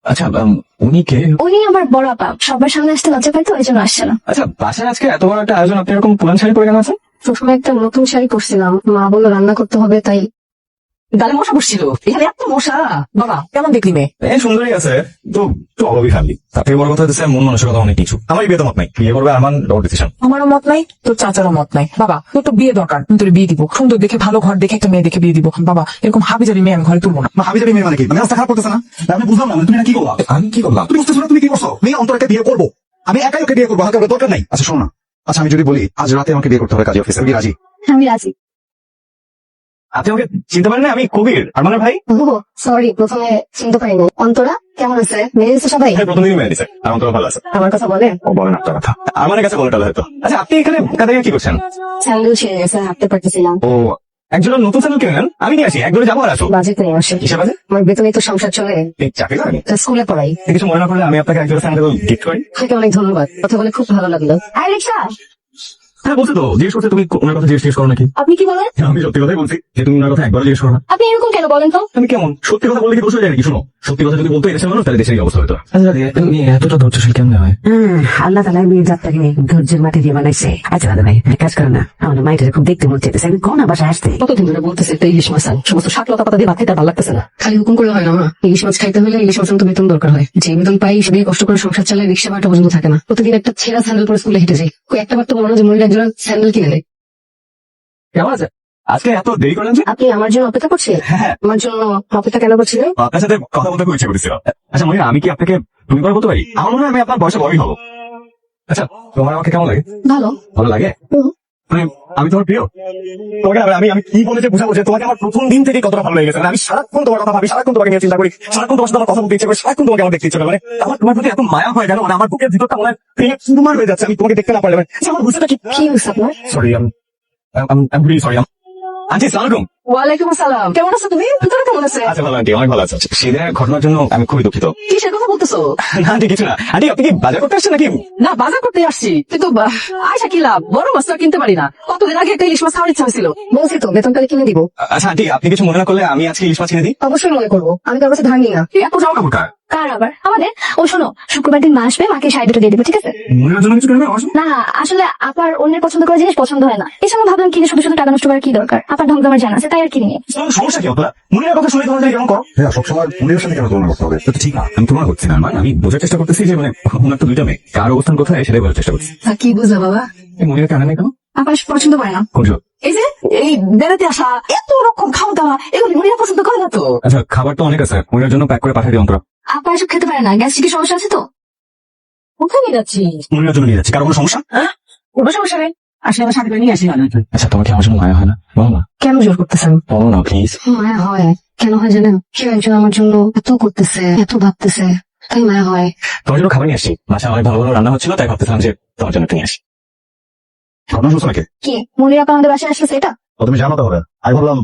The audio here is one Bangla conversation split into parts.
আচ্ছা উনি কে? উনি আমার বড় আপা, সবার সামনে আসতে লজ্জা পাই তো ওই জন্য আসছে না। আচ্ছা বাসায় আজকে এত বড় একটা আয়োজন, আপনি এরকম পুরান শাড়ি পরে কেন আছেন? প্রথমে একটা নতুন শাড়ি পরছিলাম, মা বললো রান্না করতে হবে তাই। গালে মশা বসছিল, এখানে এত মশা। বাবা কেমন দেখলি মেয়ে? সুন্দরী আছে তো, একটু অভাবী ফ্যামিলি। তার থেকে বড় কথা হচ্ছে মন মানসিকতা অনেক কিছু। আমার বিয়ে তো মত নাই, বিয়ে করবে আমার ডর ডিসিশন। আমারও মত নাই, তোর চাচারও মত নাই। বাবা তোর তো বিয়ে দরকার, আমি তোর বিয়ে দিব, সুন্দর দেখে ভালো ঘর দেখে একটা মেয়ে দেখে বিয়ে দিব। বাবা এরকম হাবিজাবি মেয়ে আমি ঘরে তুলবো না। হাবিজাবি মেয়ে মানে কি? মানে রাস্তা খারাপ করতেছে না? আমি বুঝলাম না, তুমি না কি করলা? আমি কি করলাম? তুমি বুঝতেছো না তুমি কি করছো? মেয়ে অন্তরকে বিয়ে করবো, আমি একাই ওকে বিয়ে করবো, হালকা দরকার নাই। আচ্ছা শোনো না, আচ্ছা আমি যদি বলি আজ রাতে আমাকে বিয়ে করতে হবে কাজী অফিসে, আমি রাজি? আমি রাজি। আপনি আমাকে চিনতে পারেন না? আমি কবির, আরমানের ভাই। সরি, প্রথমে চিনতে পারিনি। অন্তরা কেমন আছে? মেয়ে আছে সবাই? প্রথম দিনই মেয়ে দিছে, আর অন্তর ভালো আছে। আমার কথা বলে? ও বলেন আপনার কথা, আমার কাছে বলে হয়তো। আচ্ছা আপনি এখানে কাদের কি করছেন? স্যান্ডেল ছিঁড়ে গেছে, হাঁটতে পারতেছিলাম। ও একজন নতুন চ্যানেল কিনেন, আমি নিয়ে আসি, একজনে যাবো আর আসো। বাজেট নিয়ে আসে। কিসের বাজে? আমার বেতনে তো সংসার চলে। এই চাকরি করেন? স্কুলে পড়াই। কিছু মনে না করলে আমি আপনাকে একজন স্যান্ডেল গিফট করি। আপনাকে অনেক ধন্যবাদ, কথা বলে খুব ভালো লাগলো। আর রিক্সা, হ্যাঁ বলছে তো, জিজ্ঞেস করছে তুমি ওনার কথা জিজ্ঞেস করো নাকি? আপনি কি বলেন? আমি সত্যি কথাই বলছি যে তুমি ওনার কথা একবার জিজ্ঞেস করো না। আপনি এরকম কেন বলেন তো? আমি কেমন সত্যি কথা বললে কি দোষ হয়ে যায় নাকি? শোনো, সত্যি কথা যদি বলতো এদেশের মানুষ, তাহলে দেশের এই অবস্থা হতো। আচ্ছা তুমি এতটা ধৈর্যশীল কেমনে হয়? আল্লাহ তালা মেয়ের জাতটাকে ধৈর্যের মাটি দিয়ে বানাইছে। আচ্ছা দাদা ভাই এক কাজ করো না, আমাদের মাইটারে খুব দেখতে মন চাইতেছে, আমি কোন বাসায় আসতে। কতদিন ধরে বলতেছে একটা ইলিশ মাছ আন, সমস্ত শাক লতা পাতা দিয়ে ভাত খাইতে আর ভালো লাগতেছে না। খালি হুকুম করলে হয় না মা, ইলিশ মাছ খাইতে হলে ইলিশ মাছ তো বেতন দরকার হয়। যে বেতন পাই সে কষ্ট করে সংসার চালায়, রিক্সা ভাড়াটা পর্যন্ত থাকে না। প্রতিদিন একটা ছেঁড়া স্যান্ডেল পরে স্কুলে হেঁটে যাই। কই একটা বার তো মনে হয় যে মনির একজোড়া স্যান্ডেল কিনে দেয়। কেমন আছে? আজকে এত দেরি করেন যে? আপনি আমার জন্য অপেক্ষা করছেন? হ্যাঁ আমার জন্য অপেক্ষা কেন করছিলেন? আপনার সাথে কথা বলতে খুব ইচ্ছে করতেছিল। আচ্ছা মনিরা, আমি কি আপনাকে তুমি করে বলতে পারি? আমার মনে হয় আমি আপনার বয়সে বড়ই হবো। আচ্ছা তোমার আমাকে কেমন লাগে? ভালো। ভালো লাগে? মানে আমি তোমার প্রিয়? তোমাকে আমি আমি কি বলে যে বুঝাবো যে তোমাকে আমার প্রথম দিন থেকে কতটা ভালো লেগে গেছে। মানে আমি সারাক্ষণ তোমার কথা ভাবি, সারাক্ষণ তোমাকে নিয়ে চিন্তা করি, সারাক্ষণ তোমার সাথে আমার কথা বলতে ইচ্ছে করে, সারাক্ষণ তোমাকে আমার দেখতে ইচ্ছে করে। মানে আমার তোমার প্রতি এত মায়া হয় কেন? মানে আমার বুকের ভিতরটা মনে হয় তোমার হয়ে যাচ্ছে, আমি তোমাকে দেখতে না পারলে। আচ্ছা আমার বুঝতে কি? কি হয়েছে আপনার? Sorry I'm really sorry. Aunty আসসালামু আলাইকুম। ওয়ালাইকুম আসসালাম, কেমন আছো তুমি? তোরা কেমন আছে? আচ্ছা ভালো আন্টি, অনেক ভালো আছে। সেদিনের ঘটনার জন্য আমি খুবই দুঃখিত। কিসের কথা বলতেছো? না আন্টি কিছু না। আন্টি আপনি কি বাজার করতে আসছেন নাকি? না বাজার করতে আসছি, কিন্তু আয়সা কি লাভ, বড় মাছ তো আর কিনতে পারি না। কতদিন আগে একটা ইলিশ মাছ খাওয়ার ইচ্ছা হয়েছিল। বলছি তো বেতন পেলে কিনে দিব। আচ্ছা আন্টি আপনি কিছু মনে না করলে আমি আজকে ইলিশ মাছ কিনে দিই। অবশ্যই মনে করবো, আমি কার কাছে ধার নিই না। এত জামা কাপড় কার? কার আবার? আমাদের। ও শোনো, শুক্রবার দিন মা আসবে, মাকে শাড়ি দুটো দিয়ে দিবে, ঠিক আছে? মনের জন্য কিছু কিনবে? না আসলে আপার অন্যের পছন্দ করা জিনিস পছন্দ হয় না, এই সময় ভাবলাম কিনে শুধু শুধু টাকা নষ্ট করার কি দরকার। আপার ঢং আমার জানা আছে, তাই আর কিনে নিয়ে। সমস্যা কি আপনার? মনের কথা শুনে তোমার কেমন করো? হ্যাঁ সবসময় মনের সাথে কেন তুলনা করতে হবে? তো ঠিক না, আমি তোমার হচ্ছে না, আমি বোঝার চেষ্টা করতেছি যে মানে ওনার তো দুইটা মেয়ে, কার অবস্থান কোথায় সেটাই বোঝার চেষ্টা করছি। কি বুঝা বাবা? এই মনের কারণে কেন? আপার পছন্দ করে না। কোন? এই যে এই বেড়াতে আসা, এত রকম খাওয়া দাওয়া, এগুলি মনিরা পছন্দ করে না তো। আচ্ছা খাবার তো অনেক আছে, মনের জন্য প্যাক করে পাঠিয়ে দিই অন্তরা। আপা এসব খেতে পারে না, গ্যাস্ট্রিকের সমস্যা আছে তো। কোথায় নিয়ে যাচ্ছিস? মনের জন্য নিয়ে যাচ্ছি, কারো কোনো সমস্যা? কোনো সমস্যা নেই, আসলে আমার সাথে করে নিয়ে আসি। আচ্ছা তোমাকে আমার জন্য মায়া হয় না? বলো না, কেন জোর করতেছেন? বলো না প্লিজ। মায়া হয়। কেন হয় জানেন? কেউ একজন আমার জন্য এত করতেছে, এত ভাবতেছে, তাই মায়া হয়। তোমার জন্য খাবার নিয়ে আসি, বাসায় অনেক ভালো ভালো রান্না হচ্ছিল, তাই ভাবতেছিলাম যে তোমার জন্য একটু নিয়ে আসি। ঘটনা শুনছো নাকি? কি মনির আপা আমাদের বাসায় আসছে এটা? ও তুমি জানো তাহলে? আমি ভাবলাম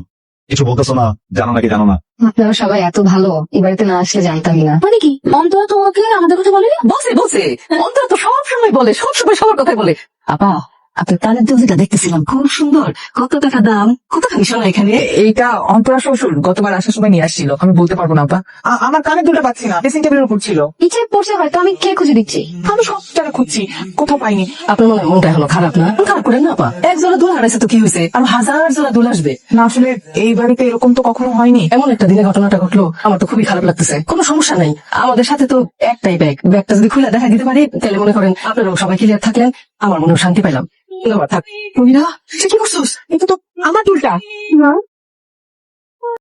কিছু বলতেছো না, জানো নাকি জানো না। আপনারা সবাই এত ভালো, এই বাড়িতে না আসলে জানতামই না। মানে কি অন্তরা তোমাকে আমাদের কথা বলেনি? বলছে অন্তরা তো সব সময় বলে, সব সময় সবার কথাই বলে। আপা আপনার কানের দুলটা দেখতেছিলাম, খুব সুন্দর। কত টাকা দাম? কতখানি শোনা এখানে? এইটা অন্তরা শ্বশুর গতবার আসার সময় নিয়ে আসছিল, আমি বলতে পারবো না আপা। আমার কানের দুলটা পাচ্ছি না, ড্রেসিং টেবিলের উপর ছিল। ইচ্ছে পড়ছে হয়তো, আমি কে খুঁজে দিচ্ছি। আমি সব জায়গায় খুঁজছি, কোথাও পাইনি। আপনার মনে হয় মনটা এখনো খারাপ না? খারাপ করেন না আপা, এক জোড়া দুল হারাইছে তো কি হয়েছে, আর হাজার জোড়া দুল আসবে না। আসলে এই বাড়িতে এরকম তো কখনো হয়নি। এমন একটা দিনে ঘটনাটা ঘটলো, আমার তো খুবই খারাপ লাগতেছে। কোনো সমস্যা নাই, আমাদের সাথে তো একটাই ব্যাগটা যদি খুলে দেখা দিতে পারি, তাহলে মনে করেন আপনারাও সবাই ক্লিয়ার থাকলেন, আমার মনেও শান্তি পাইলাম। ধন্যবাদ, থাক। মহিলা সে কি করছোস? এটা তো আমার দুলটা। না